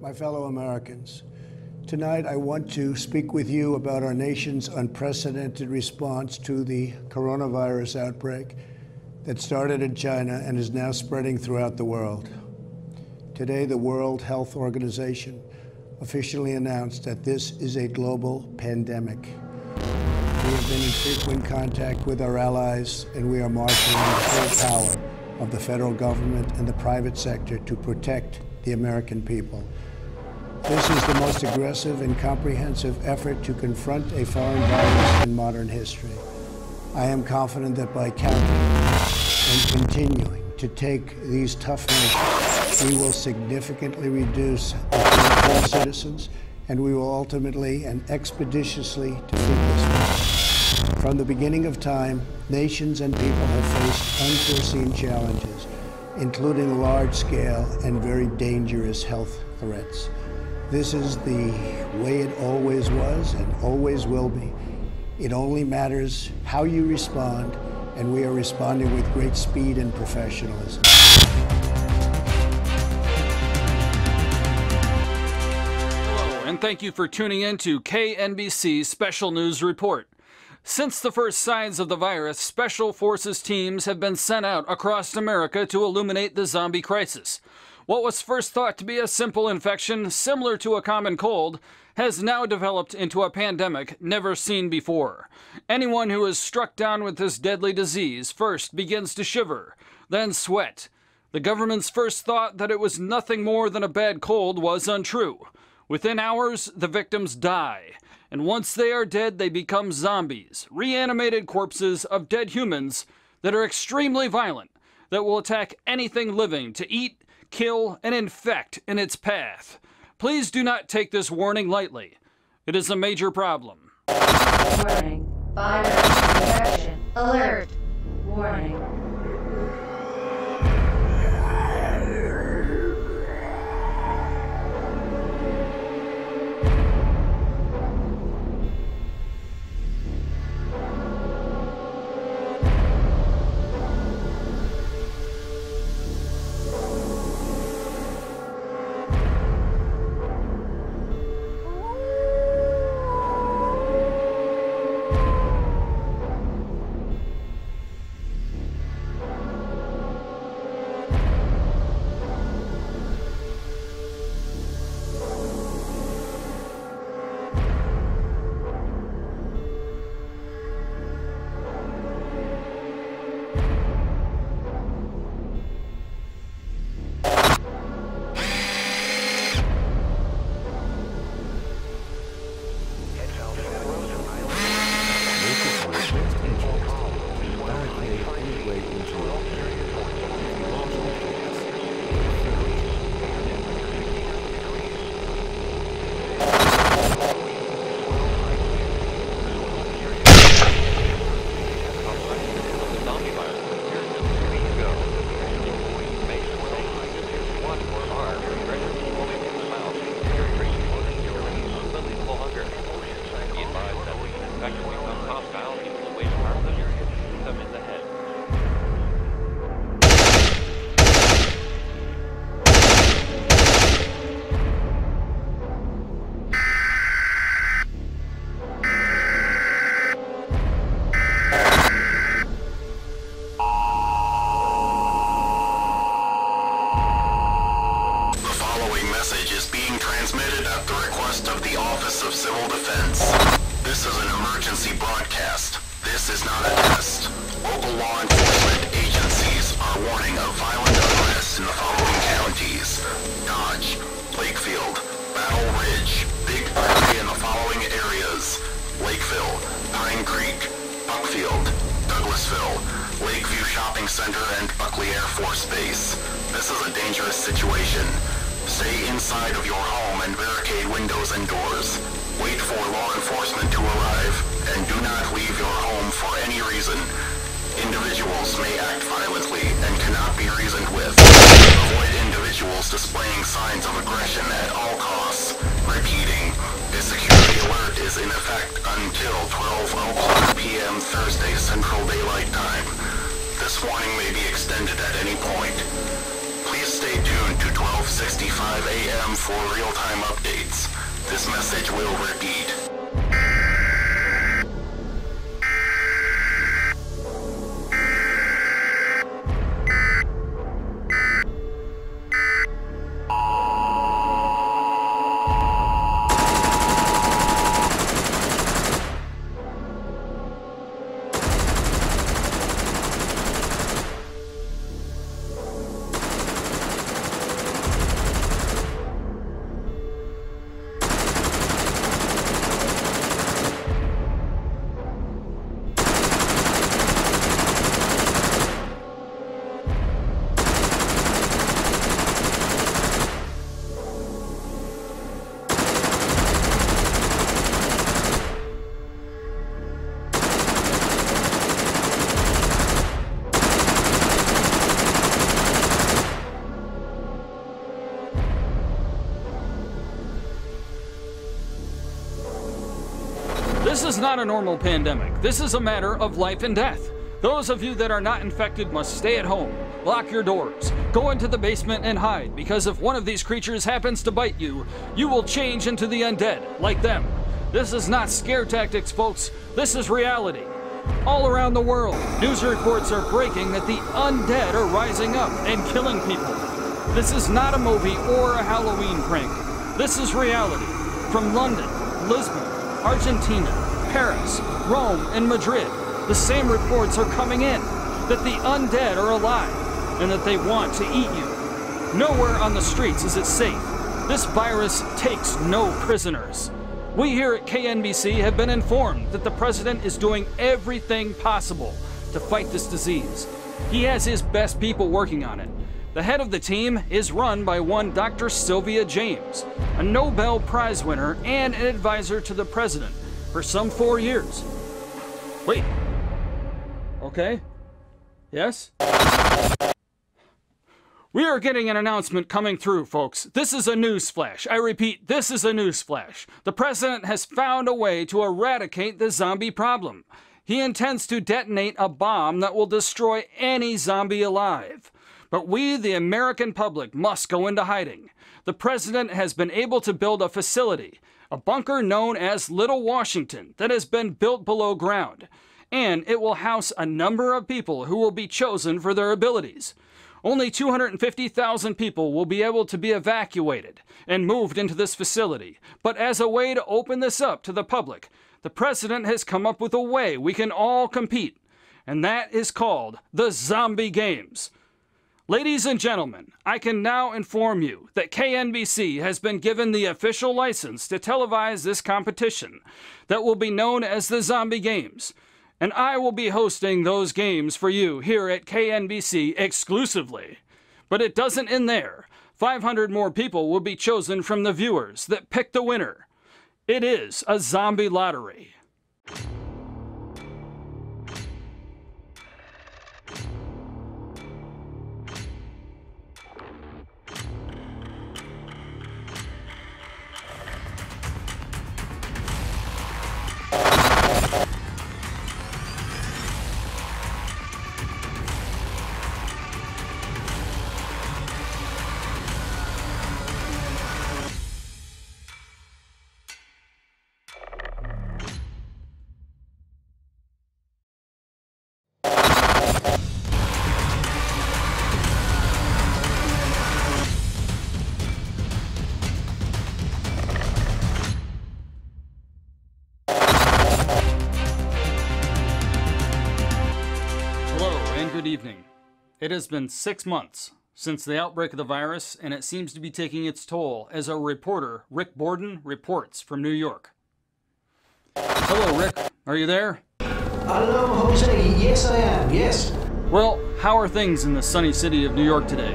my fellow Americans. Tonight, I want to speak with you about our nation's unprecedented response to the coronavirus outbreak that started in China and is now spreading throughout the world. Today, the World Health Organization officially announced that this is a global pandemic. We have been in frequent contact with our allies, and we are marshaling the full power of the federal government and the private sector to protect the American people. This is the most aggressive and comprehensive effort to confront a foreign virus in modern history. I am confident that by counting and continuing to take these tough measures, we will significantly reduce the threat to our citizens, and we will ultimately and expeditiously defeat this virus. From the beginning of time, nations and people have faced unforeseen challenges, including large-scale and very dangerous health threats. This is the way it always was and always will be. It only matters how you respond, and we are responding with great speed and professionalism. Hello, and thank you for tuning in to KNBC's Special News Report. Since the first signs of the virus, Special Forces teams have been sent out across America to illuminate the zombie crisis. What was first thought to be a simple infection similar to a common cold has now developed into a pandemic never seen before. Anyone who is struck down with this deadly disease first begins to shiver, then sweat. The government's first thought that it was nothing more than a bad cold was untrue. Within hours, the victims die, and once they are dead, they become zombies, reanimated corpses of dead humans that are extremely violent, that will attack anything living to eat, kill, and infect in its path. Please do not take this warning lightly. It is a major problem. Warning. Virus infection. Alert. Warning. transmitted at the request of the Office of Civil Defense. This is an emergency broadcast. This is not a test. Local law enforcement agencies are warning of violent unrest in the following counties: Dodge, Lakefield, Battle Ridge, Big Prairie in the following areas: Lakeville, Pine Creek, Buckfield, Douglasville, Lakeview Shopping Center, and Buckley Air Force Base. This is a dangerous situation. Stay inside of your home and barricade windows and doors. Wait for law enforcement to arrive, and do not leave your home for any reason. Individuals may act violently and cannot be reasoned with. Avoid individuals displaying signs of aggression at all costs. Repeating, a security alert is in effect until 12:00 p.m. Thursday Central Daylight Time. This warning may be extended at any point. Please stay tuned to 12 11:65 a.m. for real-time updates. This message will repeat. This is not a normal pandemic. This is a matter of life and death. Those of you that are not infected must stay at home. Lock your doors. Go into the basement and hide, because if one of these creatures happens to bite you, you will change into the undead, like them. This is not scare tactics, folks. This is reality. All around the world, news reports are breaking that the undead are rising up and killing people. This is not a movie or a Halloween prank. This is reality. From London, Lisbon, Argentina, Paris, Rome, and Madrid, the same reports are coming in that the undead are alive and that they want to eat you. Nowhere on the streets is it safe. This virus takes no prisoners. We here at KNBC have been informed that the president is doing everything possible to fight this disease. He has his best people working on it. The head of the team is run by one Dr. Sylvia James, a Nobel Prize winner and an advisor to the president for some 4 years. Wait. Okay. Yes? We are getting an announcement coming through, folks. This is a news flash. I repeat, this is a news flash. The president has found a way to eradicate the zombie problem. He intends to detonate a bomb that will destroy any zombie alive. But we, the American public, must go into hiding. The president has been able to build a facility, a bunker known as Little Washington, that has been built below ground. And it will house a number of people who will be chosen for their abilities. Only 250,000 people will be able to be evacuated and moved into this facility. But as a way to open this up to the public, the president has come up with a way we can all compete. And that is called the Zombie Games. Ladies and gentlemen, I can now inform you that KNBC has been given the official license to televise this competition that will be known as the Zombie Games. And I will be hosting those games for you here at KNBC exclusively. But it doesn't end there. 500 more people will be chosen from the viewers that pick the winner. It is a zombie lottery. Good evening. It has been 6 months since the outbreak of the virus, and it seems to be taking its toll as our reporter, Rick Borden, reports from New York. Hello, Rick. Are you there? Hello, Jose. Yes, I am. Yes. Well, how are things in the sunny city of New York today?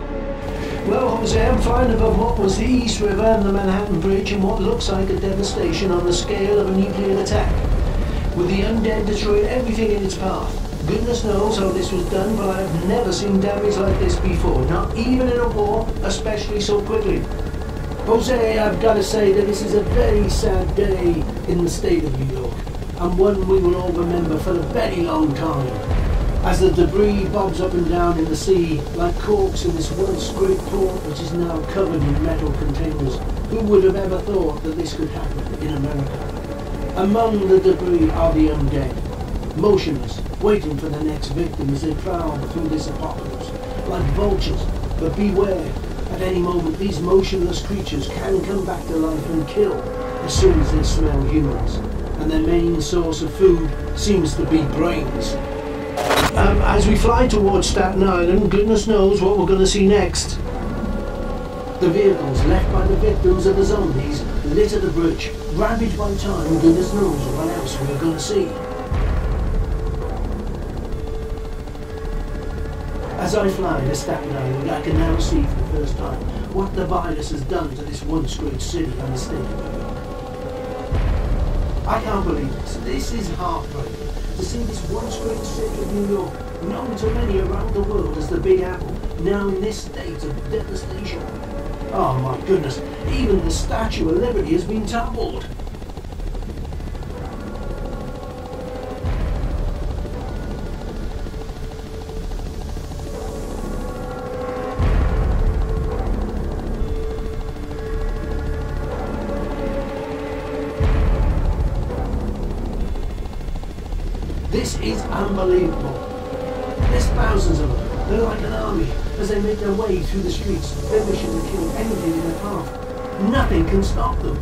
Well, Jose, I'm flying above what was the East River and the Manhattan Bridge and what looks like a devastation on the scale of a nuclear attack, with the undead destroying everything in its path. Goodness knows how this was done, but I've never seen damage like this before, not even in a war, especially so quickly. Jose, I've got to say that this is a very sad day in the state of New York, and one we will all remember for a very long time. As the debris bobs up and down in the sea like corks in this once great port which is now covered in metal containers, who would have ever thought that this could happen in America? Among the debris are the undead, motionless, waiting for the next victim as they prowl through this apocalypse, like vultures. But beware, at any moment these motionless creatures can come back to life and kill as soon as they smell humans, and their main source of food seems to be brains. As we fly towards Staten Island, goodness knows what we're going to see next. The vehicles left by the victims of the zombies litter the bridge, ravaged by time, goodness knows what else we're going to see. As I fly to Staten Island, I can now see for the first time what the virus has done to this once great city unmistakably. I can't believe this. This is heartbreaking. To see this once great city of New York, known to many around the world as the Big Apple, now in this state of devastation. Oh my goodness, even the Statue of Liberty has been toppled. This is unbelievable. There's thousands of them. They're like an army as they make their way through the streets. They're wishing to kill anything in their path. Nothing can stop them.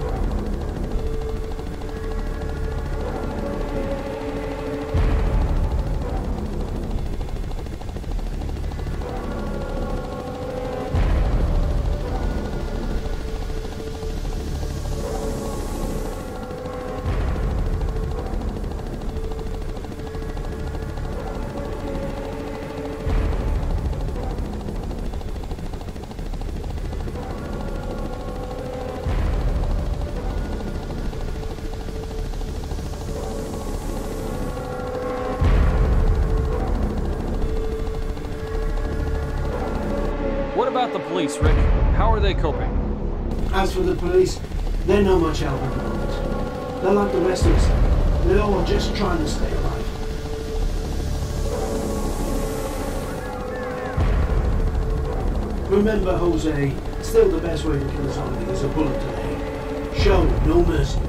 What about the police, Rick? How are they coping? As for the police, they're no much help at the moment. They're like the rest of us. They're all just trying to stay alive. Remember, Jose, still the best way to kill a zombie is a bullet to the head. Show no mercy.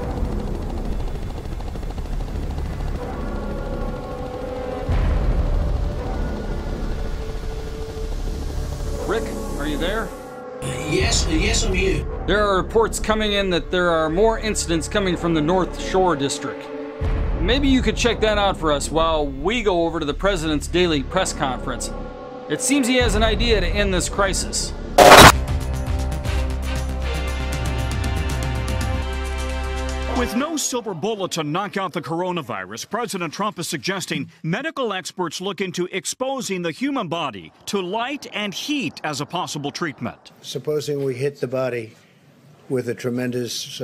Rick, are you there? Yes, I'm here. There are reports coming in that there are more incidents coming from the North Shore District. Maybe you could check that out for us while we go over to the president's daily press conference. It seems he has an idea to end this crisis. With no silver bullet to knock out the coronavirus, President Trump is suggesting medical experts look into exposing the human body to light and heat as a possible treatment. Supposing we hit the body with a tremendous,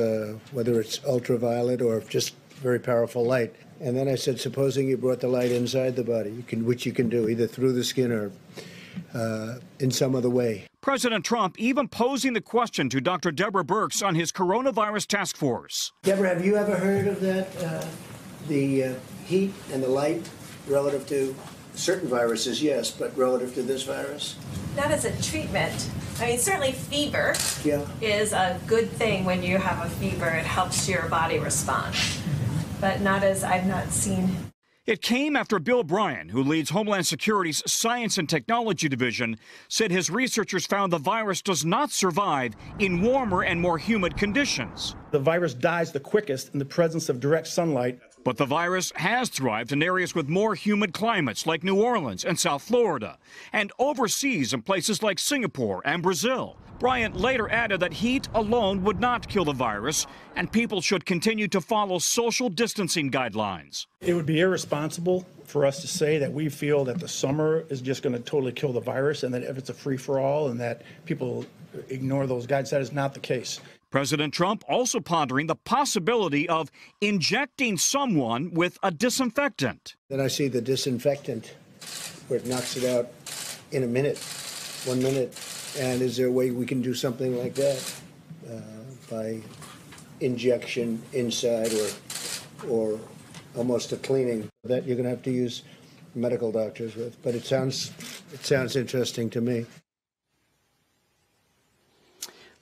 whether it's ultraviolet or just very powerful light. And then I said, supposing you brought the light inside the body, which you can do either through the skin or in some other way. President Trump even posing the question to Dr. Deborah Birx on his coronavirus task force. Deborah, have you ever heard of that, the heat and the light relative to certain viruses, yes, but relative to this virus? Not as a treatment. I mean, certainly fever is a good thing. When you have a fever, it helps your body respond. But not as I've not seen. It came after Bill Bryan, who leads Homeland Security's Science and Technology Division, said his researchers found the virus does not survive in warmer and more humid conditions. The virus dies the quickest in the presence of direct sunlight. But the virus has thrived in areas with more humid climates like New Orleans and South Florida, and overseas in places like Singapore and Brazil. Bryant later added that heat alone would not kill the virus, and people should continue to follow social distancing guidelines. It would be irresponsible for us to say that we feel that the summer is just going to totally kill the virus and that if it's a free-for-all and that people ignore those guidelines. That is not the case. President Trump also pondering the possibility of injecting someone with a disinfectant. Then I see the disinfectant where it knocks it out in a minute, 1 minute. And is there a way we can do something like that by injection inside or almost a cleaning? That you're going to have to use medical doctors with, but it sounds interesting to me.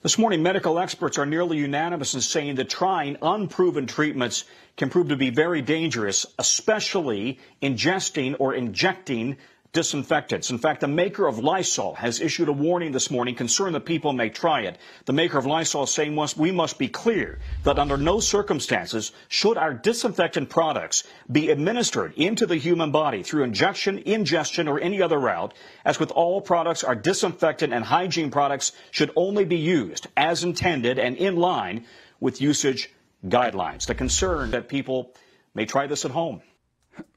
This morning, medical experts are nearly unanimous in saying that trying unproven treatments can prove to be very dangerous, especially ingesting or injecting disinfectants. In fact, the maker of Lysol has issued a warning this morning concerned that people may try it. The maker of Lysol is saying we must be clear that under no circumstances should our disinfectant products be administered into the human body through injection, ingestion, or any other route. As with all products, our disinfectant and hygiene products should only be used as intended and in line with usage guidelines. The concern that people may try this at home.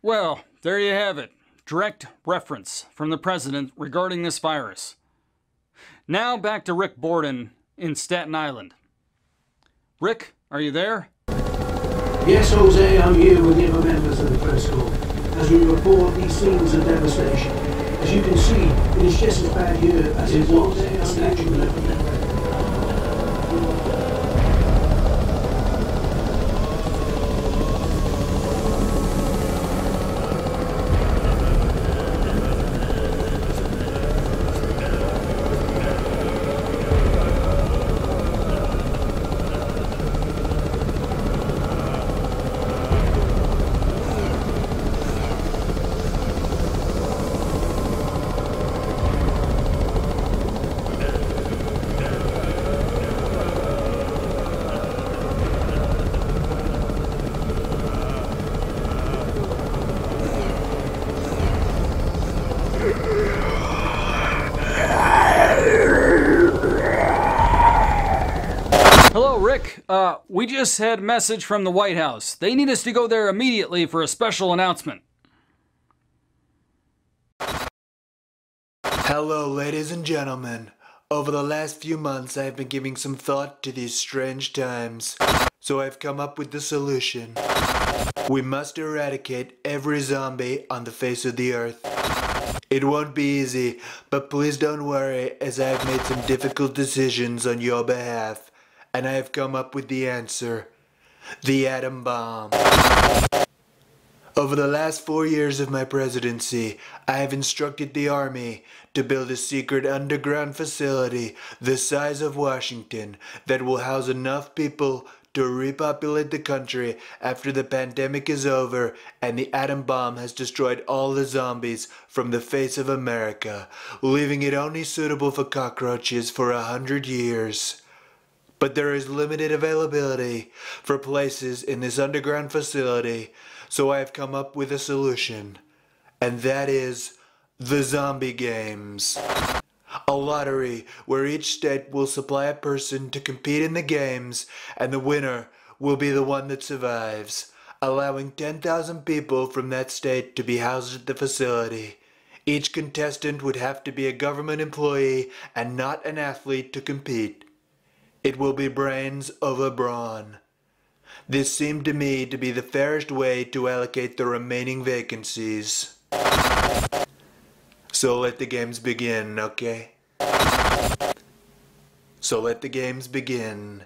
Well, there you have it. Direct reference from the president regarding this virus. Now back to Rick Borden in Staten Island. Rick, are you there? Yes, Jose, I'm here with the other members of the press corps as we report these scenes of devastation. As you can see, it is just as bad here as it was at the Statue of Liberty. Hello, Rick. We just had a message from the White House. They need us to go there immediately for a special announcement. Hello, ladies and gentlemen. Over the last few months, I have been giving some thought to these strange times. So I've come up with the solution. We must eradicate every zombie on the face of the earth. It won't be easy, but please don't worry, as I have made some difficult decisions on your behalf. And I have come up with the answer. The atom bomb. Over the last 4 years of my presidency, I have instructed the Army to build a secret underground facility the size of Washington that will house enough people to repopulate the country after the pandemic is over and the atom bomb has destroyed all the zombies from the face of America, leaving it only suitable for cockroaches for 100 years. But there is limited availability for places in this underground facility, so I have come up with a solution. And that is the zombie games. A lottery where each state will supply a person to compete in the games, and the winner will be the one that survives, allowing 10,000 people from that state to be housed at the facility. Each contestant would have to be a government employee and not an athlete to compete. It will be brains over brawn. This seemed to me to be the fairest way to allocate the remaining vacancies. So let the games begin, okay? So let the games begin.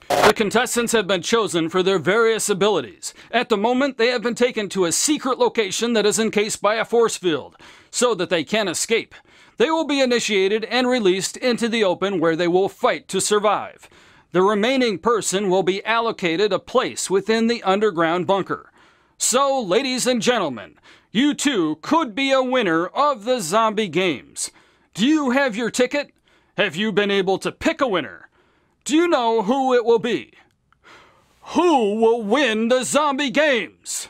The contestants have been chosen for their various abilities. At the moment, they have been taken to a secret location that is encased by a force field, so that they can't escape. They will be initiated and released into the open where they will fight to survive. The remaining person will be allocated a place within the underground bunker. So, ladies and gentlemen, you too could be a winner of the zombie games. Do you have your ticket? Have you been able to pick a winner? Do you know who it will be? Who will win the zombie games?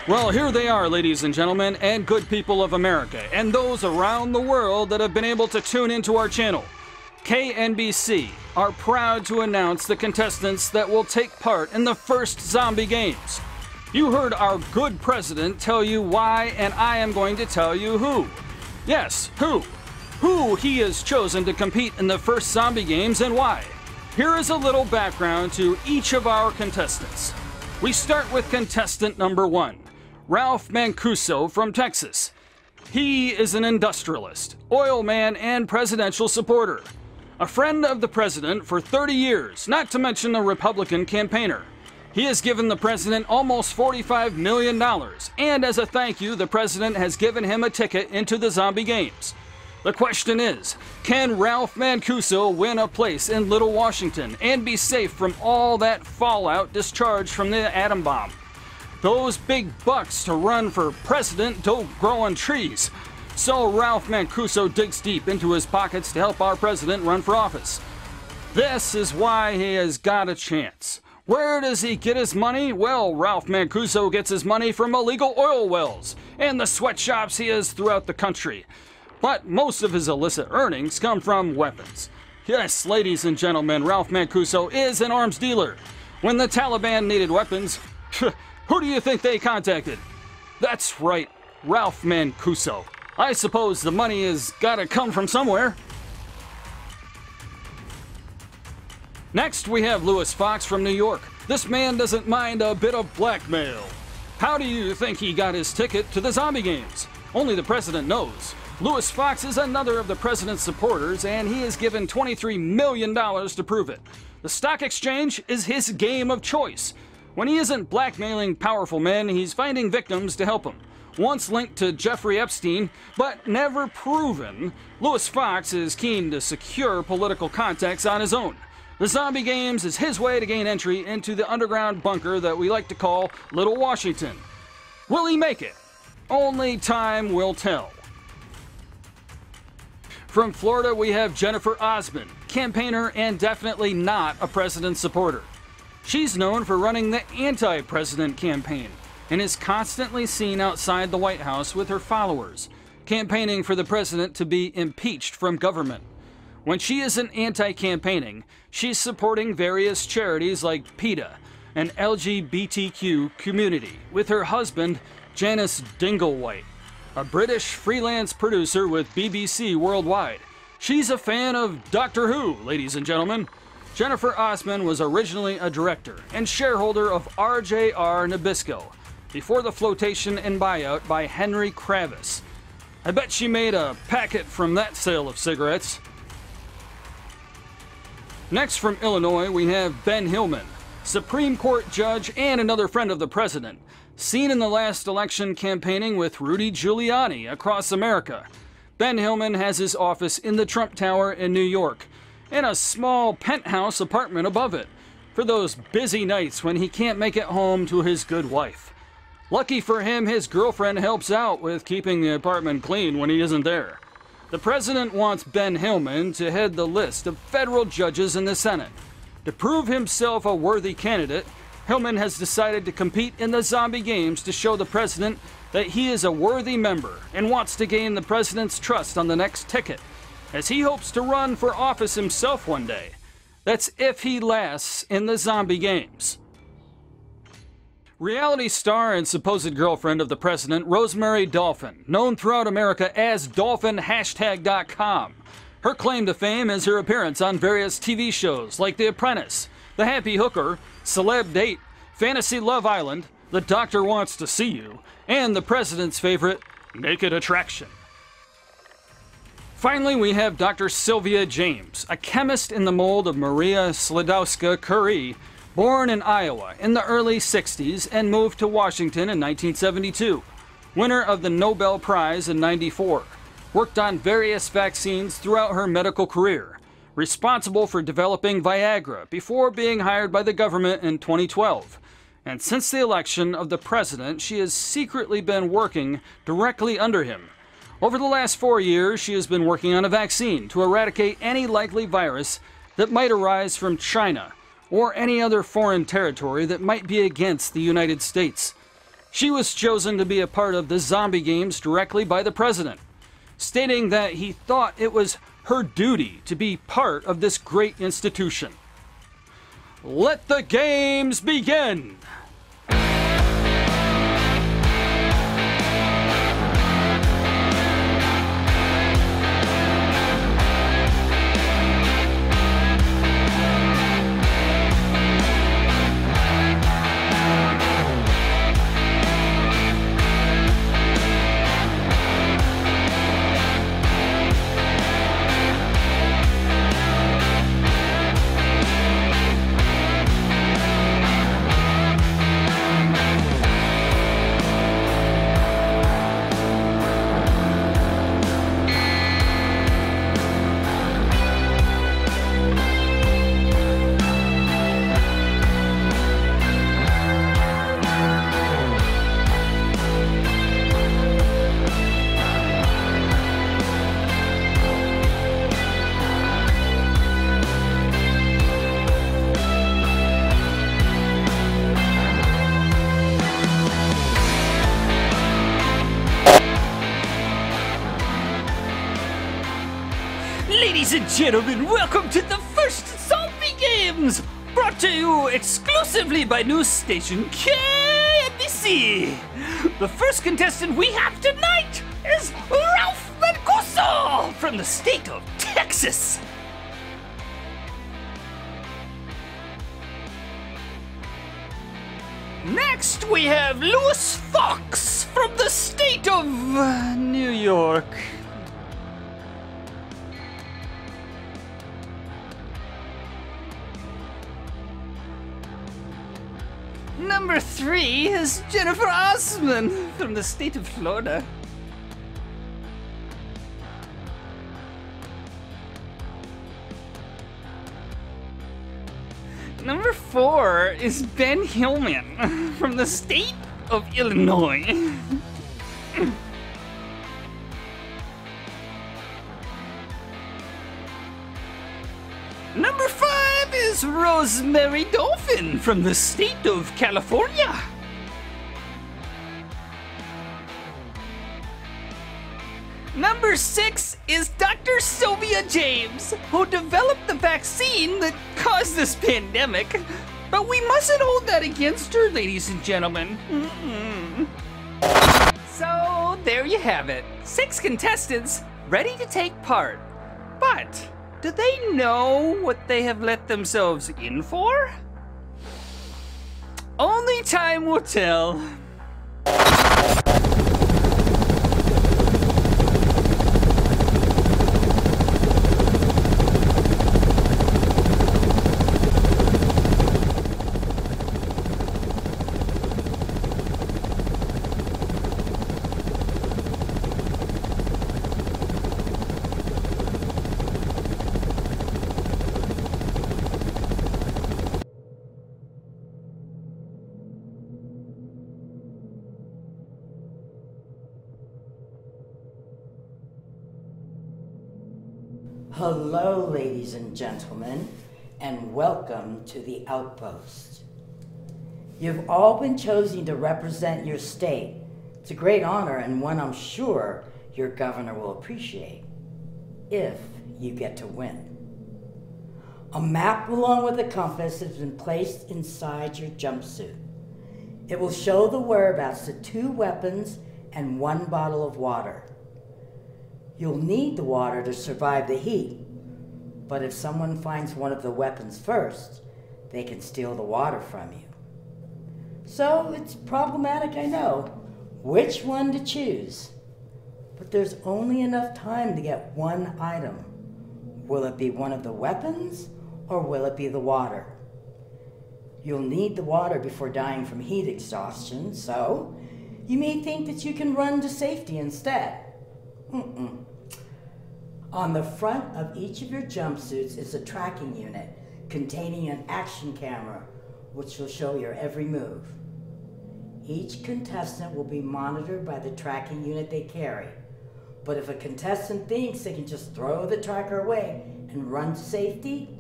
Well, here they are, ladies and gentlemen, and good people of America, and those around the world that have been able to tune into our channel. KNBC are proud to announce the contestants that will take part in the first zombie games. You heard our good president tell you why, and I am going to tell you who. Yes, who. Who he has chosen to compete in the first zombie games and why. Here is a little background to each of our contestants. We start with contestant number 1, Ralph Mancuso from Texas. He is an industrialist, oil man, and presidential supporter. A friend of the president for 30 years, not to mention a Republican campaigner. He has given the president almost $45 million, and as a thank you, the president has given him a ticket into the zombie games. The question is, can Ralph Mancuso win a place in Little Washington and be safe from all that fallout discharged from the atom bomb? Those big bucks to run for president don't grow on trees. So Ralph Mancuso digs deep into his pockets to help our president run for office. This is why he has got a chance. Where does he get his money? Well, Ralph Mancuso gets his money from illegal oil wells and the sweatshops he has throughout the country. But most of his illicit earnings come from weapons. Yes, ladies and gentlemen, Ralph Mancuso is an arms dealer. When the Taliban needed weapons, who do you think they contacted? That's right, Ralph Mancuso. I suppose the money has got to come from somewhere. Next, we have Louis Fox from New York. This man doesn't mind a bit of blackmail. How do you think he got his ticket to the zombie games? Only the president knows. Louis Fox is another of the president's supporters, and he is given $23 million to prove it. The stock exchange is his game of choice. When he isn't blackmailing powerful men, he's finding victims to help him. Once linked to Jeffrey Epstein, but never proven, Louis Fox is keen to secure political contacts on his own. The zombie games is his way to gain entry into the underground bunker that we like to call Little Washington. Will he make it? Only time will tell. From Florida, we have Jennifer Osmond, campaigner and definitely not a president supporter. She's known for running the anti-president campaign and is constantly seen outside the White House with her followers, campaigning for the president to be impeached from government. When she isn't anti-campaigning, she's supporting various charities like PETA, an LGBTQ community, with her husband, Janice Dinglewhite, a British freelance producer with BBC Worldwide. She's a fan of Doctor Who, ladies and gentlemen. Jennifer Osmond was originally a director and shareholder of RJR Nabisco before the flotation and buyout by Henry Kravis. I bet she made a packet from that sale of cigarettes. Next from Illinois, we have Ben Hillman, Supreme Court judge and another friend of the president, seen in the last election campaigning with Rudy Giuliani across America. Ben Hillman has his office in the Trump Tower in New York and a small penthouse apartment above it for those busy nights when he can't make it home to his good wife. Lucky for him, his girlfriend helps out with keeping the apartment clean when he isn't there. The president wants Ben Hillman to head the list of federal judges in the Senate. To prove himself a worthy candidate, Hillman has decided to compete in the zombie games to show the president that he is a worthy member and wants to gain the president's trust on the next ticket, as he hopes to run for office himself one day. That's if he lasts in the zombie games. Reality star and supposed girlfriend of the president, Rosemary Dolphin, known throughout America as DolphinHashtag.com. Her claim to fame is her appearance on various TV shows like The Apprentice, The Happy Hooker, Celeb Date, Fantasy Love Island, The Doctor Wants to See You, and the president's favorite, Naked Attraction. Finally, we have Dr. Sylvia James, a chemist in the mold of Maria Sklodowska-Curie, born in Iowa in the early 60s and moved to Washington in 1972. Winner of the Nobel Prize in '94. Worked on various vaccines throughout her medical career. Responsible for developing Viagra before being hired by the government in 2012. And since the election of the president, she has secretly been working directly under him. Over the last 4 years, she has been working on a vaccine to eradicate any likely virus that might arise from China or any other foreign territory that might be against the United States. She was chosen to be a part of the zombie games directly by the president, stating that he thought it was her duty to be part of this great institution. Let the games begin! Ladies and gentlemen, welcome to the first Zombie Games! Brought to you exclusively by news station KNBC. The first contestant we have tonight is Ralph Mancuso from the state of Texas. Next, we have Louis Fox from the state of New York. Number 3 is Jennifer Osman from the state of Florida. Number 4 is Ben Hillman from the state of Illinois. Number 5 is Rosemary Dolphin from the state of California. Number 6 is Dr. Sylvia James, who developed the vaccine that caused this pandemic. But we mustn't hold that against her, ladies and gentlemen. So, there you have it. 6 contestants ready to take part. But do they know what they have let themselves in for? Only time will tell. Hello, ladies and gentlemen, and welcome to the Outpost. You've all been chosen to represent your state. It's a great honor and one I'm sure your governor will appreciate, if you get to win. A map along with a compass has been placed inside your jumpsuit. It will show the whereabouts of 2 weapons and 1 bottle of water. You'll need the water to survive the heat, but if someone finds one of the weapons first, they can steal the water from you. So it's problematic, I know, which one to choose. But there's only enough time to get 1 item. Will it be one of the weapons, or will it be the water? You'll need the water before dying from heat exhaustion, so you may think that you can run to safety instead. On the front of each of your jumpsuits is a tracking unit containing an action camera, which will show your every move. Each contestant will be monitored by the tracking unit they carry. But if a contestant thinks they can just throw the tracker away and run to safety,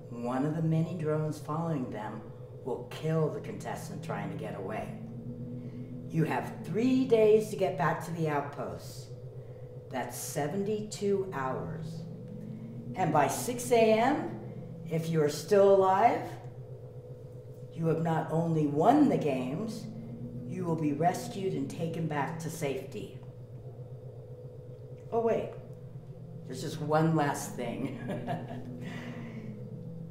one of the many drones following them will kill the contestant trying to get away. You have 3 days to get back to the outpost. That's 72 hours. And by 6 a.m., if you are still alive, you have not only won the games, you will be rescued and taken back to safety. Oh wait, there's just one last thing.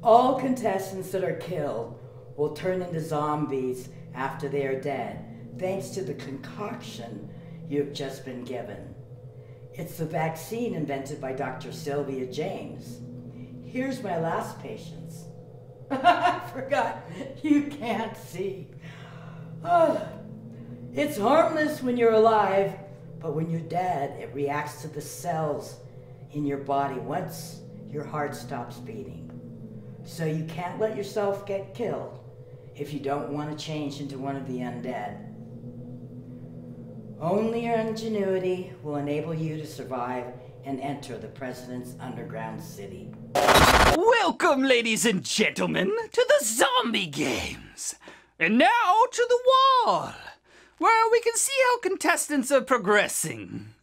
All contestants that are killed will turn into zombies after they are dead, thanks to the concoction you've just been given. It's the vaccine invented by Dr. Sylvia James. Here's my last patient. I forgot, you can't see. It's harmless when you're alive, but when you're dead, it reacts to the cells in your body once your heart stops beating. So you can't let yourself get killed if you don't want to change into one of the undead. Only your ingenuity will enable you to survive and enter the President's underground city. Welcome, ladies and gentlemen, to the Zombie Games. And now to the wall, where we can see how contestants are progressing.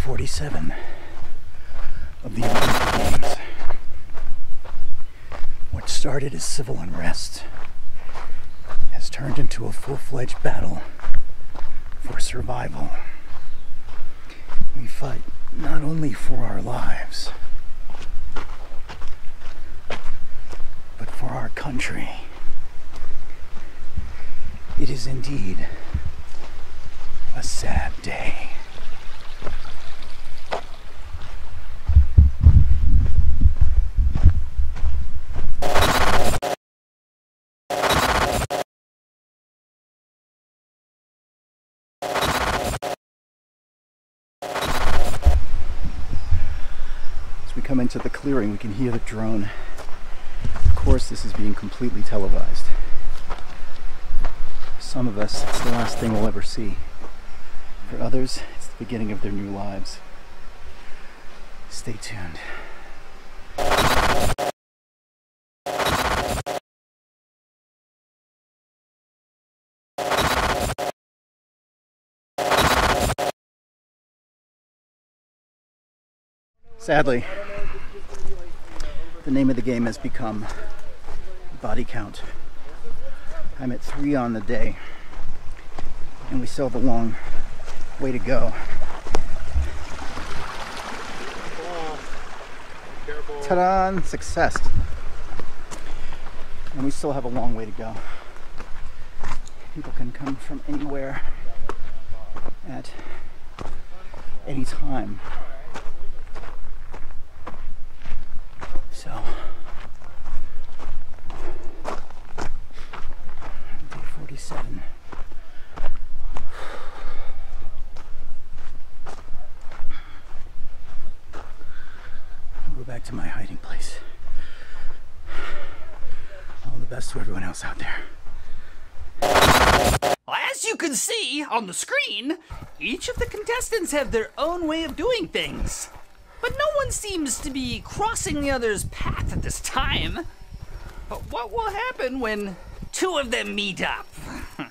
47 of the Olympic Games. What started as civil unrest has turned into a full-fledged battle for survival. We fight not only for our lives, but for our country. It is indeed a sad day. As we come into the clearing, we can hear the drone. Of course, this is being completely televised. For some of us, it's the last thing we'll ever see. For others, it's the beginning of their new lives. Stay tuned. Sadly, the name of the game has become body count. I'm at 3 on the day, and we still have a long way to go. Ta-da! Success! And we still have a long way to go. People can come from anywhere at any time. So, day 47. I'll go back to my hiding place. All the best to everyone else out there. As you can see on the screen, each of the contestants have their own way of doing things. But no one seems to be crossing the other's path at this time. But what will happen when two of them meet up? Wait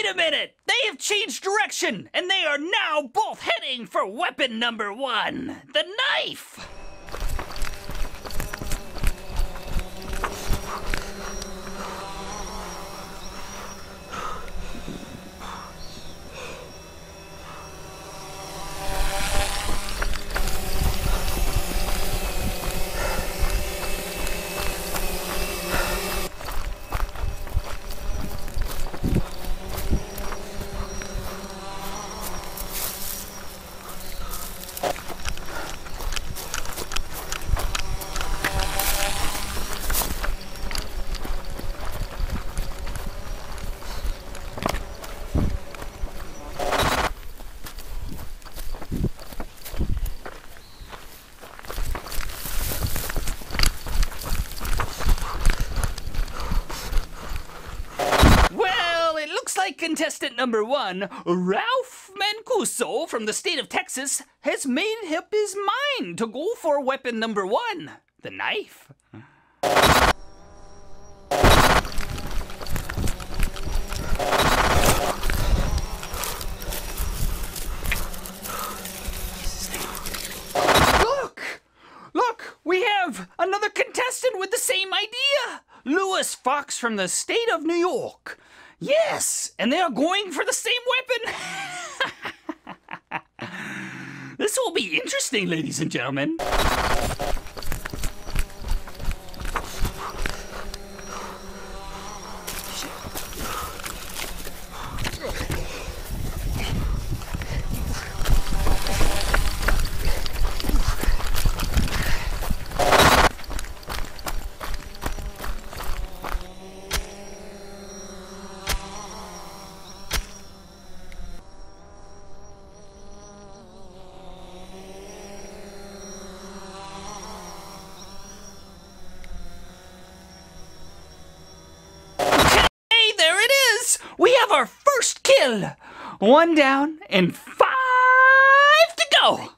a minute! They have changed direction, and they are now both heading for weapon number 1, the knife! Contestant number 1, Ralph Mancuso from the state of Texas, has made up his mind to go for weapon number 1, the knife. Look, we have another contestant with the same idea. Lewis Fox from the state of New York. Yes, and they are going for the same weapon. This will be interesting, ladies and gentlemen. We have our first kill. 1 down and 5 to go.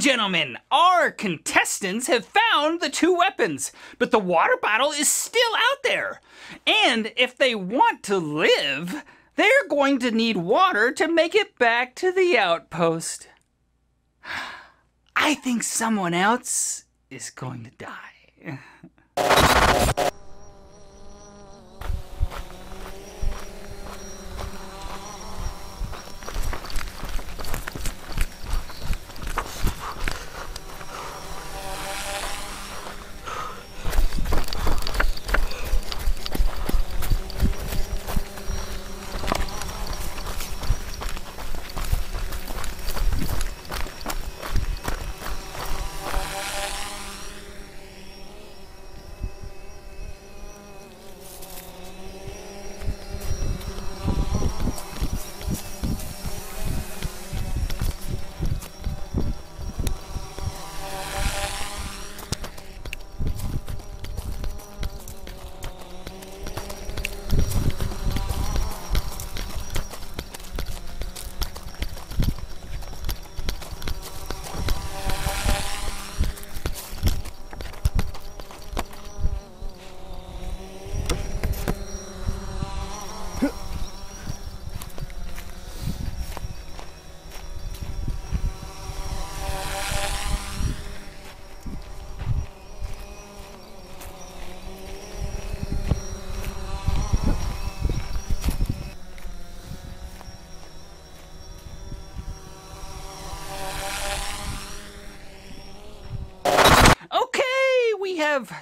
gentlemen, our contestants have found the 2 weapons, but the water bottle is still out there. And if they want to live, they're going to need water to make it back to the outpost. I think someone else is going to die.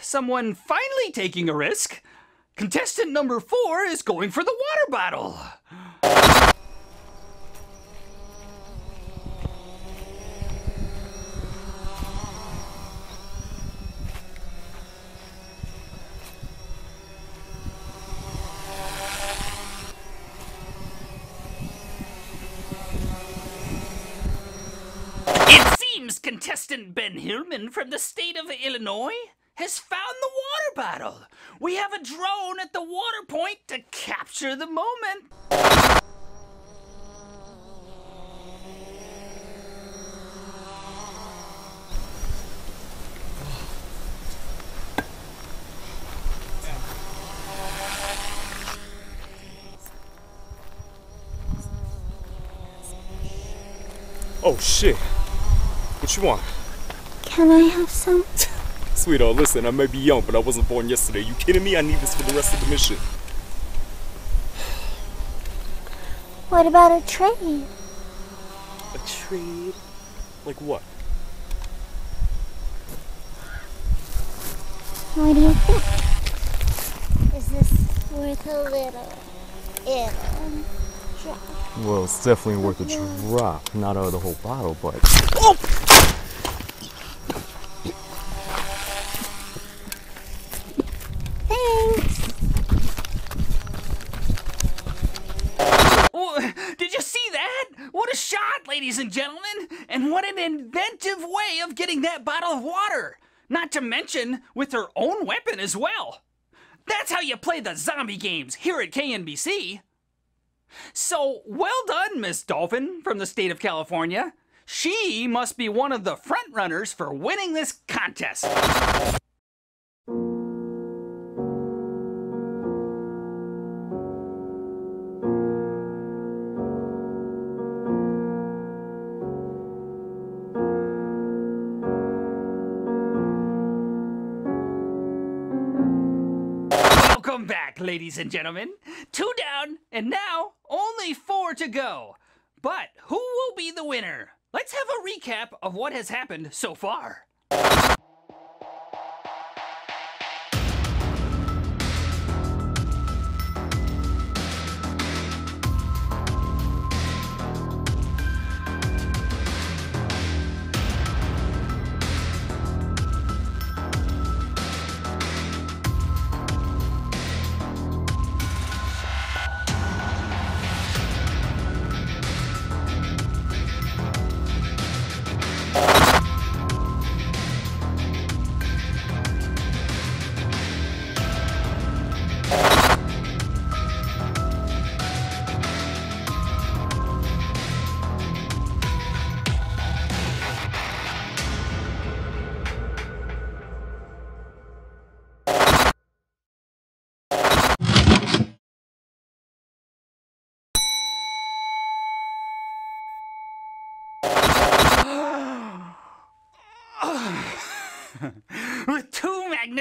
Someone finally taking a risk. Contestant number 4 is going for the water bottle. It seems contestant Ben Hillman from the state of Illinois has found the water bottle. We have a drone at the water point to capture the moment. Oh shit. What you want? Can I have some? Sweetheart, listen, I may be young, but I wasn't born yesterday. You kidding me? I need this for the rest of the mission. What about a trade? A trade? Like what? What do you think? Is this worth a little drop? Well, it's definitely worth a drop. Not out of the whole bottle, but... Oh! Ladies and gentlemen, and what an inventive way of getting that bottle of water, not to mention with her own weapon as well. That's how you play the zombie games here at KNBC. So, well done, Miss Dolphin from the state of California. She must be one of the front runners for winning this contest. Welcome back, ladies and gentlemen. 2 down, and now only 4 to go. But who will be the winner? Let's have a recap of what has happened so far.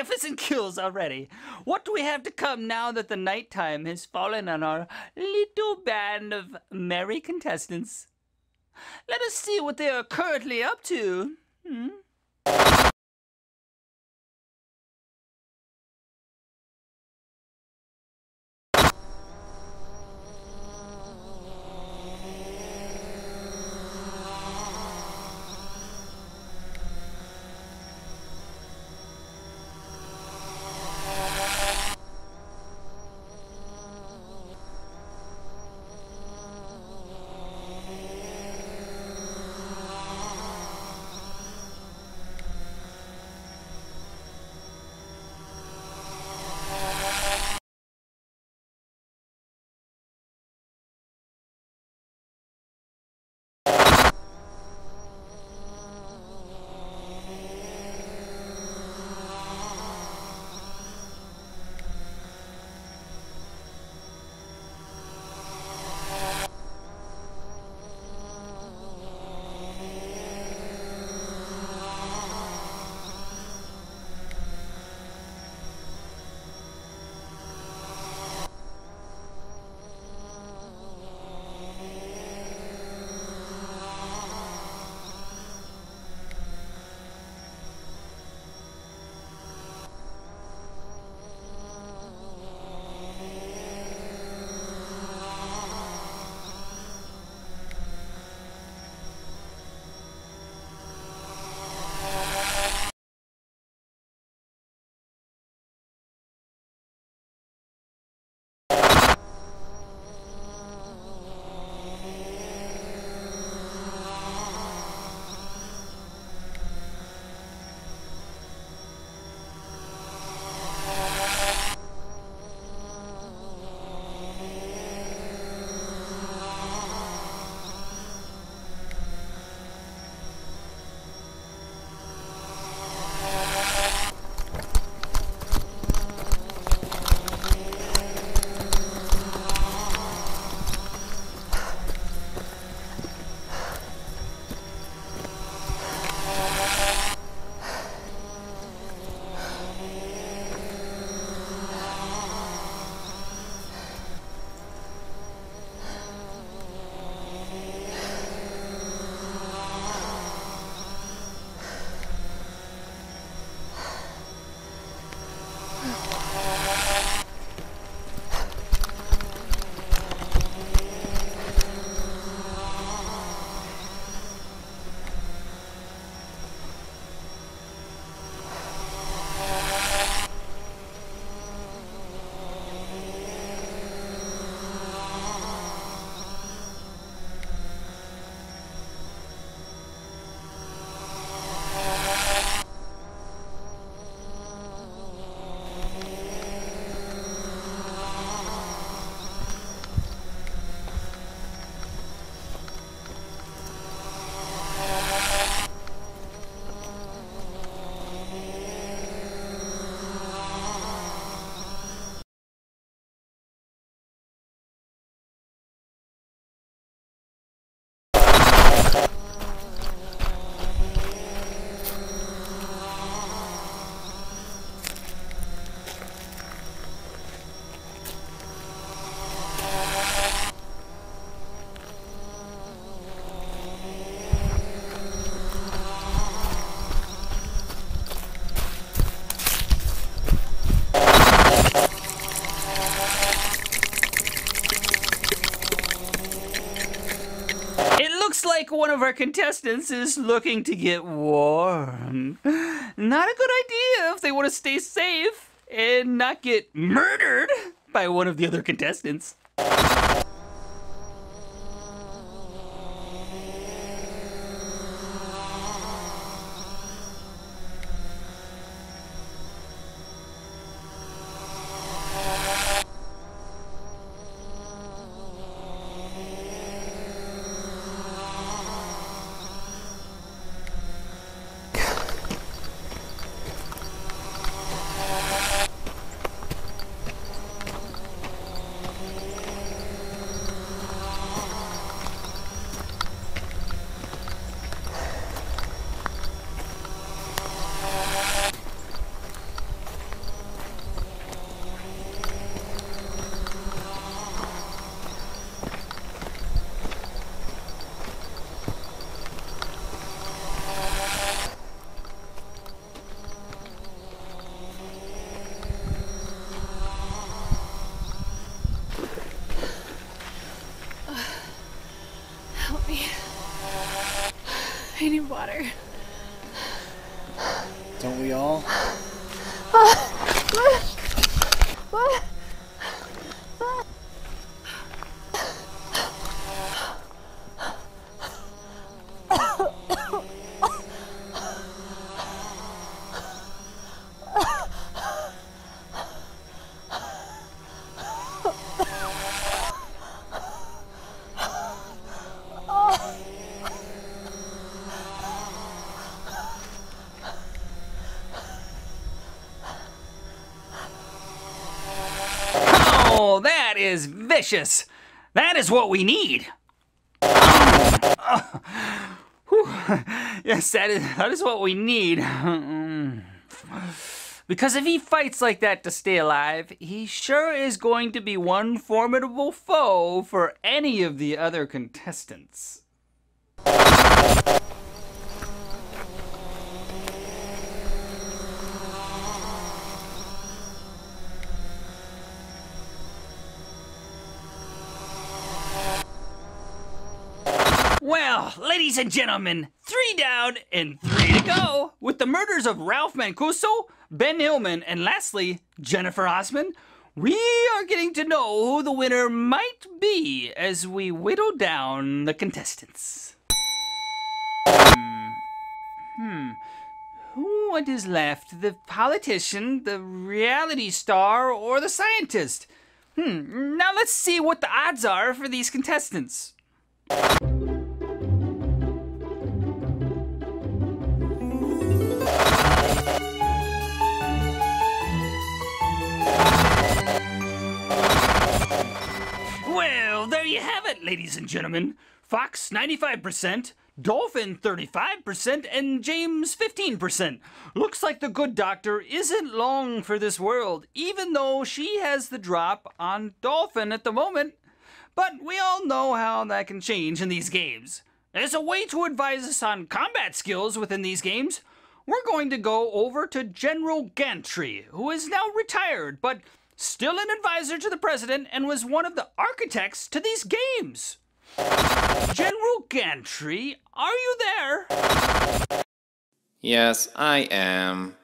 magnificent kills already. What do we have to come now that the nighttime has fallen on our little band of merry contestants? Let us see what they are currently up to. like one of our contestants is looking to get warm. Not a good idea if they want to stay safe and not get murdered by one of the other contestants. water. Don't we all? Oh, that is vicious. That is what we need. Yes, that is what we need. Because if he fights like that to stay alive, he sure is going to be one formidable foe for any of the other contestants. Well, ladies and gentlemen, 3 down and 3 to go. With the murders of Ralph Mancuso, Ben Hillman, and lastly, Jennifer Osman, we are getting to know who the winner might be as we whittle down the contestants. What is left? The politician, the reality star, or the scientist? Now let's see what the odds are for these contestants. Well, there you have it, ladies and gentlemen. Fox 95%, Dolphin 35%, and James 15%. Looks like the good doctor isn't long for this world, even though she has the drop on Dolphin at the moment. But we all know how that can change in these games. As a way to advise us on combat skills within these games, we're going to go over to General Gantry, who is now retired, but still an advisor to the president and was one of the architects to these games. General Gantry, are you there? Yes, I am.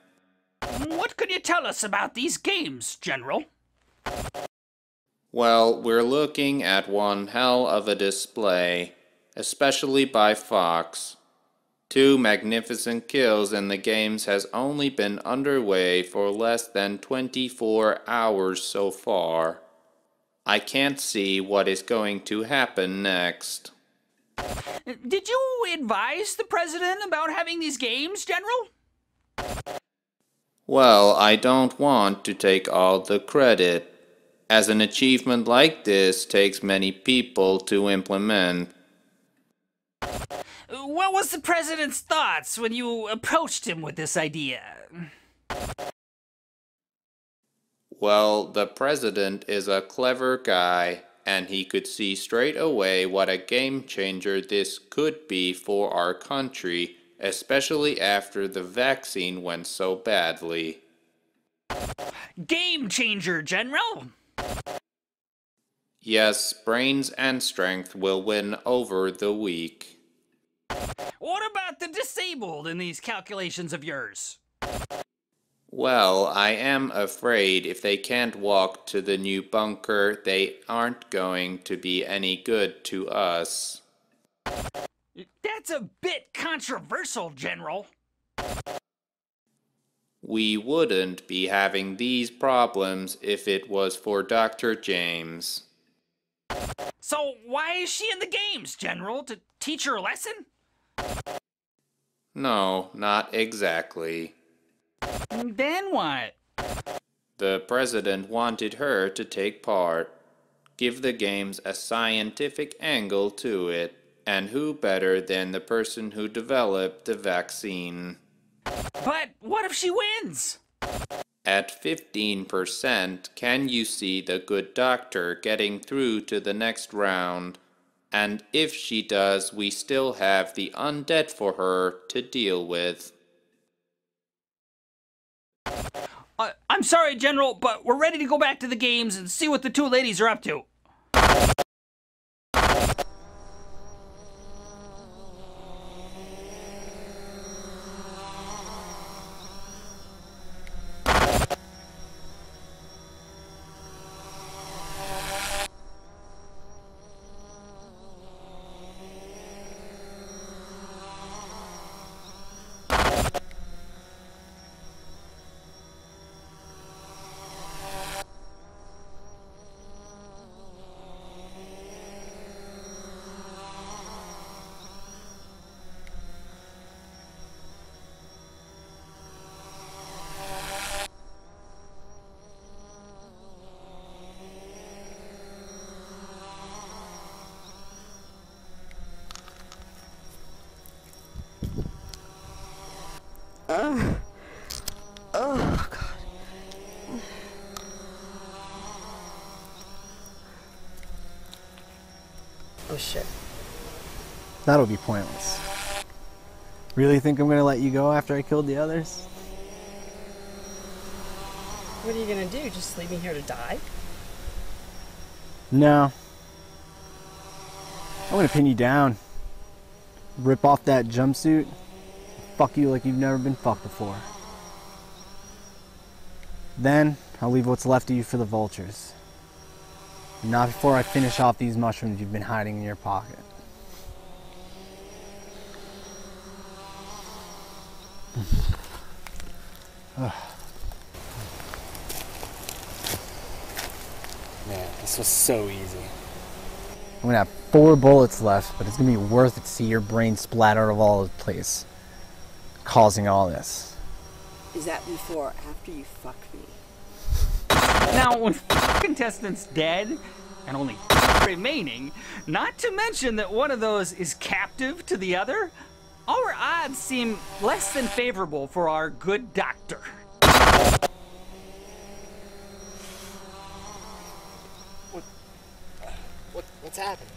What can you tell us about these games, General? Well, we're looking at one hell of a display, especially by Fox. 2 magnificent kills and the games has only been underway for less than 24 hours so far. I can't see what is going to happen next. Did you advise the president about having these games, General? Well, I don't want to take all the credit, as an achievement like this takes many people to implement. What was the president's thoughts when you approached him with this idea? Well, the president is a clever guy, and he could see straight away what a game changer this could be for our country, especially after the vaccine went so badly. Game changer, General! Yes, brains and strength will win over the weak. What about the disabled in these calculations of yours? Well, I am afraid if they can't walk to the new bunker, they aren't going to be any good to us. That's a bit controversial, General. We wouldn't be having these problems if it was for Dr. James. So why is she in the games, General? To teach her a lesson? No, not exactly. Then what? The president wanted her to take part, give the games a scientific angle to it, and who better than the person who developed the vaccine? But what if she wins? At 15%, can you see the good doctor getting through to the next round? And if she does, we still have the undead for her to deal with. I'm sorry, General, but we're ready to go back to the games and see what the 2 ladies are up to. Oh shit. That'll be pointless. Really think I'm gonna let you go after I killed the others? What are you gonna do? Just leave me here to die? No. I'm gonna pin you down. Rip off that jumpsuit. Fuck you like you've never been fucked before. Then, I'll leave what's left of you for the vultures. Not before I finish off these mushrooms you've been hiding in your pocket. Man, this was so easy. I'm gonna have 4 bullets left, but it's gonna be worth it to see your brain splatter all over the place, causing all this. Is that before or after you fuck me? Now, with contestants dead and only remaining, not to mention that one of those is captive to the other, our odds seem less than favorable for our good doctor. What's happening?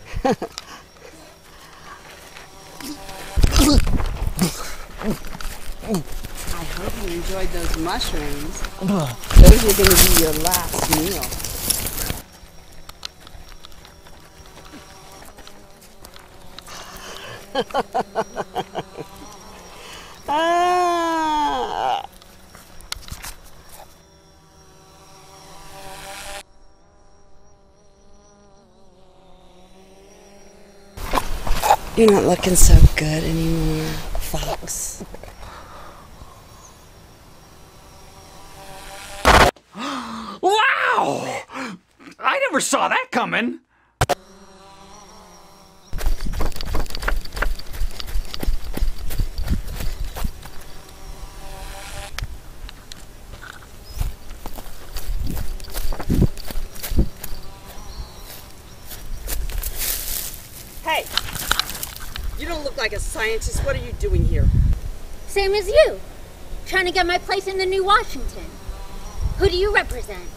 I hope you enjoyed those mushrooms. Those are going to be your last meal. Ah! You're not looking so good anymore, Fox. Wow! I never saw that coming. Hey! You don't look like a scientist. What are you doing here? Same as you. Trying to get my place in the New Washington. Who do you represent?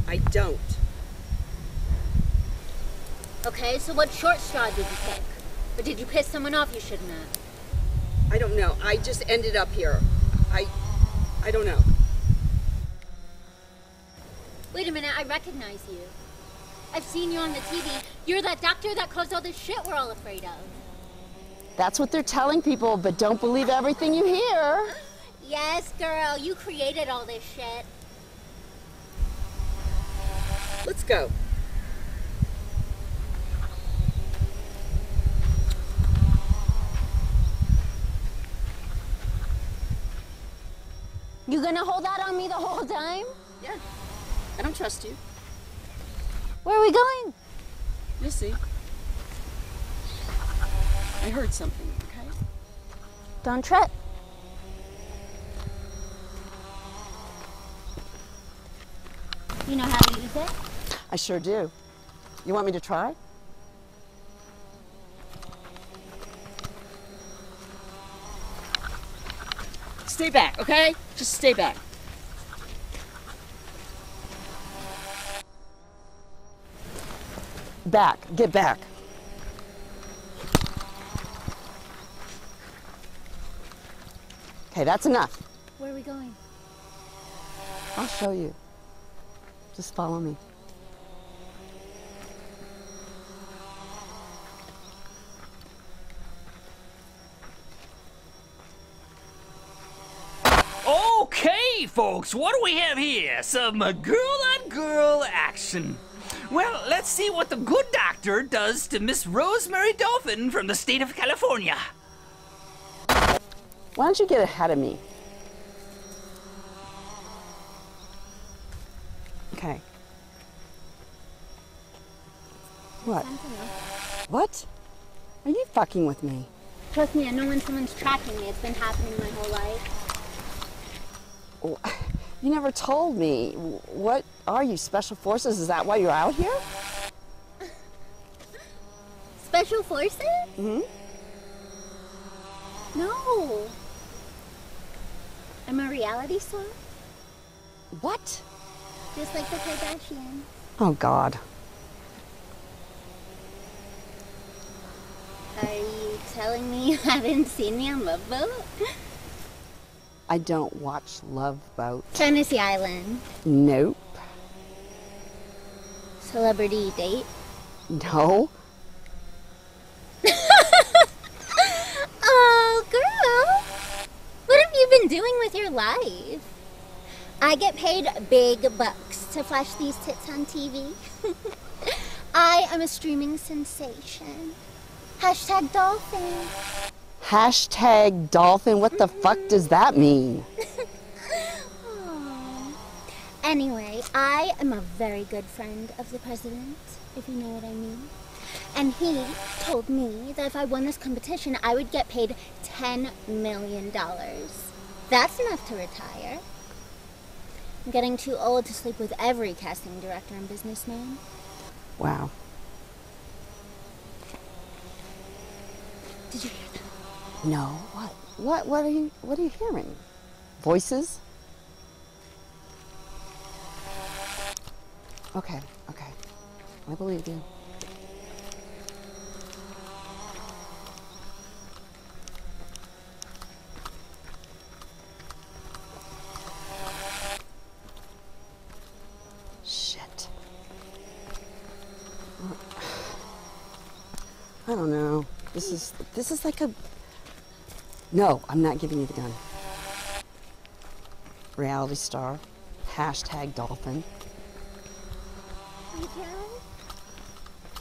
I don't. Okay, so what short straw did you pick? Or did you piss someone off you shouldn't have? I don't know. I just ended up here. I don't know. Wait a minute, I recognize you. I've seen you on the TV. You're that doctor that caused all this shit we're all afraid of. That's what they're telling people, but don't believe everything you hear. Yes, girl, you created all this shit. Let's go. You gonna hold out on me the whole time? Yeah. I don't trust you. Where are we going? You'll see. I heard something, okay? Don't trip. You know how to use it? I sure do. You want me to try? Stay back, okay? Just stay back. Back. Get back. Okay, that's enough. Where are we going? I'll show you. Just follow me. Okay, folks, what do we have here? Some girl-on-girl action. Well, let's see what the good doctor does to Miss Rosemary Dolphin from the state of California. Why don't you get ahead of me? Okay. What? What? Are you fucking with me? Trust me, I know when someone's tracking me. It's been happening my whole life. You never told me. What are you, Special Forces? Is that why you're out here? Special Forces? Mm-hmm. No. I'm a reality star. What? Just like the Kardashians. Oh, God. telling me you haven't seen me on Love Boat? I don't watch Love Boat. Fantasy Island. Nope. Celebrity Date. No. Oh, girl. What have you been doing with your life? I get paid big bucks to flash these tits on TV. I am a streaming sensation. Hashtag dolphin. Hashtag dolphin? What the fuck does that mean? Aw. Anyway, I am a very good friend of the president, if you know what I mean. And he told me that if I won this competition, I would get paid $10 million. That's enough to retire. I'm getting too old to sleep with every casting director and businessman. Wow. Did you hear that? No. What? What are you hearing? Voices? Okay. I believe you. Shit. I don't know. This is like a... No, I'm not giving you the gun. Reality star. Hashtag dolphin. Are you jealous?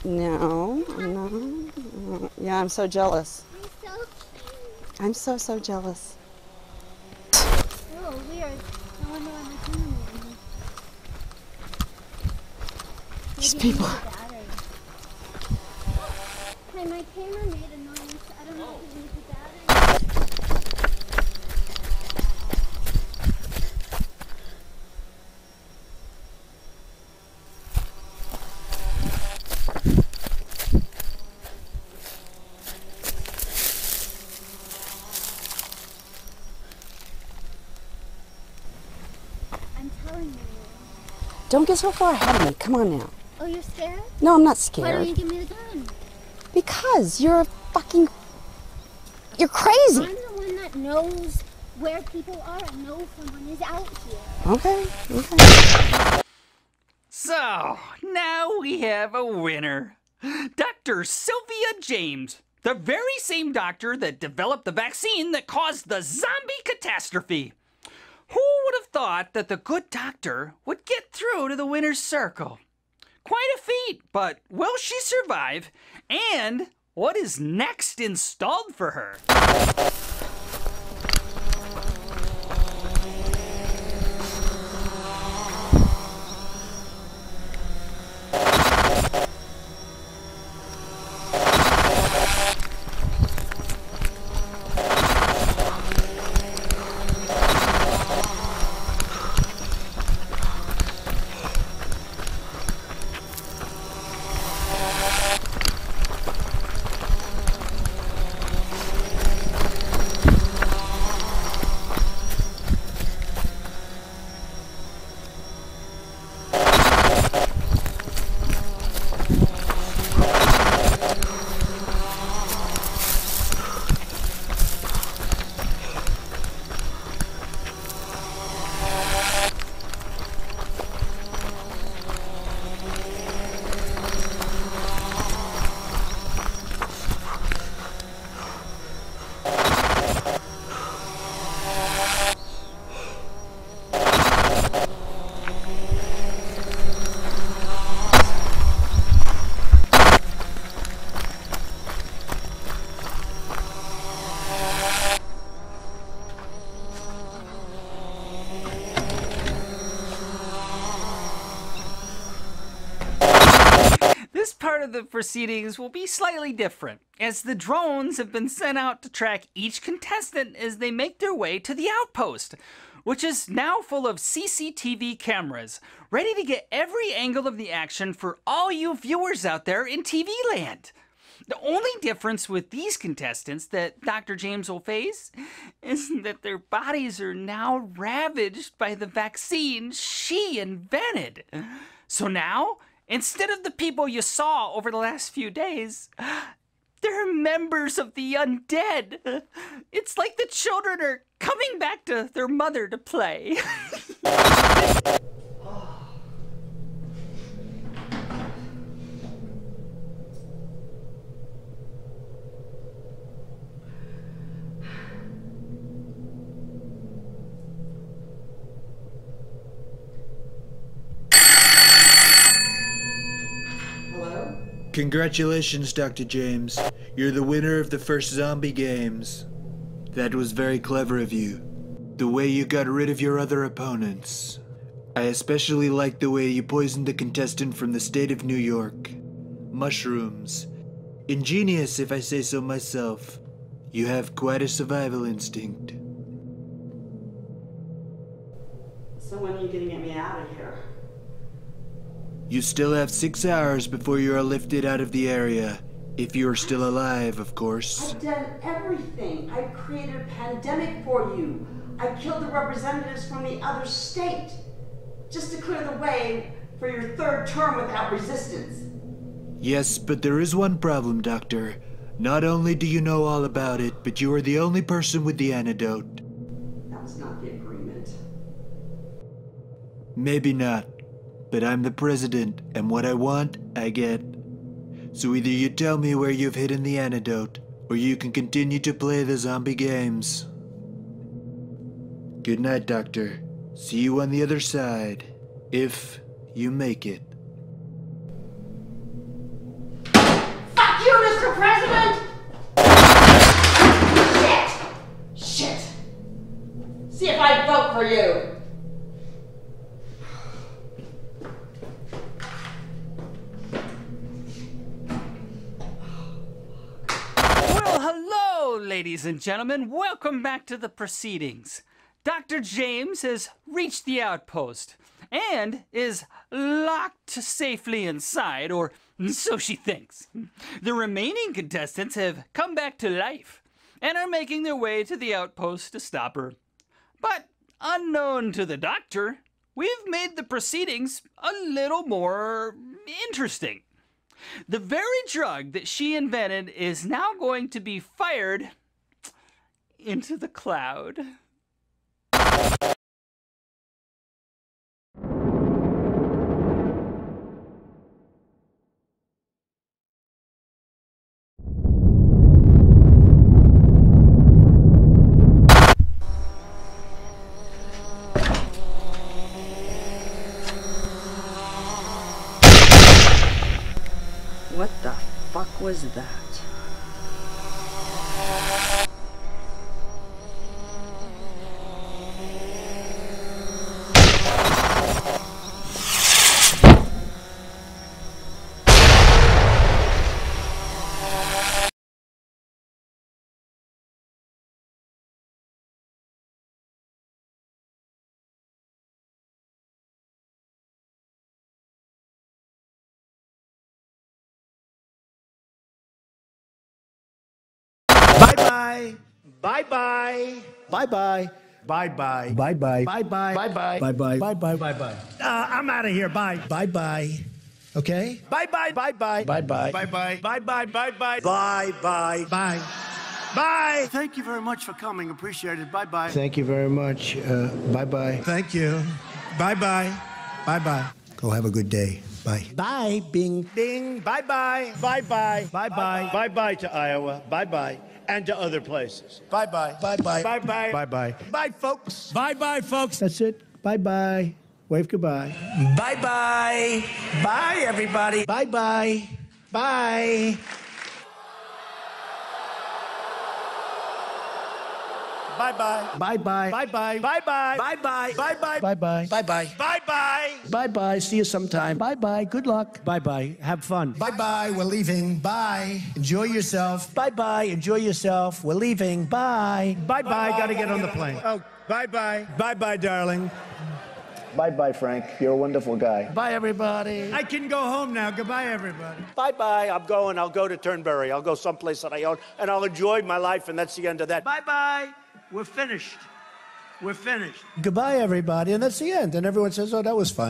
No, no. Yeah, I'm so jealous. You're so cute. I'm so jealous. Oh, weird. No wonder why my camera made a noise. These Maybe people. it's the battery. Hey, my camera made a noise. I don't know if it was the battery. I'm telling you. Don't get so far ahead of me. Come on now. Oh, you're scared? No, I'm not Why scared. don't you give me the gun? Because you're crazy. I'm the one that knows where people are and knows someone is out here. Okay. So, now we have a winner. Dr. Sylvia James, the very same doctor that developed the vaccine that caused the zombie catastrophe. Who would have thought that the good doctor would get through to the winner's circle? Quite a feat, but will she survive? And what is next installed for her? This part of the proceedings will be slightly different, as the drones have been sent out to track each contestant as they make their way to the outpost, which is now full of CCTV cameras, ready to get every angle of the action for all you viewers out there in TV land. The only difference with these contestants that Dr. James will face is that their bodies are now ravaged by the vaccine she invented. So now, instead of the people you saw over the last few days, They're members of the undead. It's like the children are coming back to their mother to play. Congratulations, Dr. James. You're the winner of the first zombie games. That was very clever of you. The way you got rid of your other opponents. I especially like the way you poisoned the contestant from the state of New York. Mushrooms. Ingenious, if I say so myself. You have quite a survival instinct. So when are you gonna get me out of here? You still have 6 hours before you are lifted out of the area. If you are still alive, of course. I've done everything. I've created a pandemic for you. I killed the representatives from the other state. Just to clear the way for your third term without resistance. Yes, but there is one problem, Doctor. Not only do you know all about it, but you are the only person with the antidote. That was not the agreement. Maybe not. But I'm the president, and what I want, I get. So either you tell me where you've hidden the antidote, or you can continue to play the zombie games. Good night, Doctor. See you on the other side, if you make it. Fuck you, Mr. President! Shit! Shit! See if I vote for you! Hello, ladies and gentlemen. Welcome back to the proceedings. Dr. James has reached the outpost and is locked safely inside, or so she thinks. The remaining contestants have come back to life and are making their way to the outpost to stop her. But unknown to the doctor, we've made the proceedings a little more interesting. The very drug that she invented is now going to be fired into the cloud. What the fuck was that? Bye-bye. Bye-bye. Bye-bye. Bye-bye. Bye-bye. Bye-bye. Bye-bye. Bye-bye. Bye-bye. Bye-bye. I'm out of here. Bye. Bye-bye. Okay? Bye-bye. Bye-bye. Bye-bye. Bye-bye. Bye-bye. Bye-bye. Bye-bye. Bye. Bye. Thank you very much for coming. Appreciate it. Bye-bye. Thank you very much. Bye-bye. Thank you. Bye-bye. Bye-bye. Go have a good day. Bye. Bye. Bing. Ding. Bye-bye. Bye-bye. Bye-bye. Bye-bye to Iowa. Bye-bye. And to other places. Bye-bye. Bye-bye. Bye-bye. Bye-bye. Bye, folks. Bye-bye, folks. That's it. Bye-bye. Wave goodbye. Bye-bye. Bye, everybody. Bye-bye. Bye. Bye-bye. Bye-bye. Bye-bye. Bye-bye. Bye-bye. Bye-bye. Bye-bye. Bye-bye. Bye-bye. Bye-bye. See you sometime. Bye-bye. Good luck. Bye-bye. Have fun. Bye-bye. We're leaving. Bye. Enjoy yourself. Bye-bye. Enjoy yourself. We're leaving. Bye. Bye-bye. Gotta get on the plane. Oh, bye-bye. Bye-bye, darling. Bye-bye, Frank. You're a wonderful guy. Bye, everybody. I can go home now. Goodbye, everybody. Bye-bye. I'm going. I'll go to Turnberry. I'll go someplace that I own, and I'll enjoy my life, and that's the end of that. Bye-bye. We're finished. We're finished. Goodbye, everybody. And that's the end. And everyone says, oh, that was fun.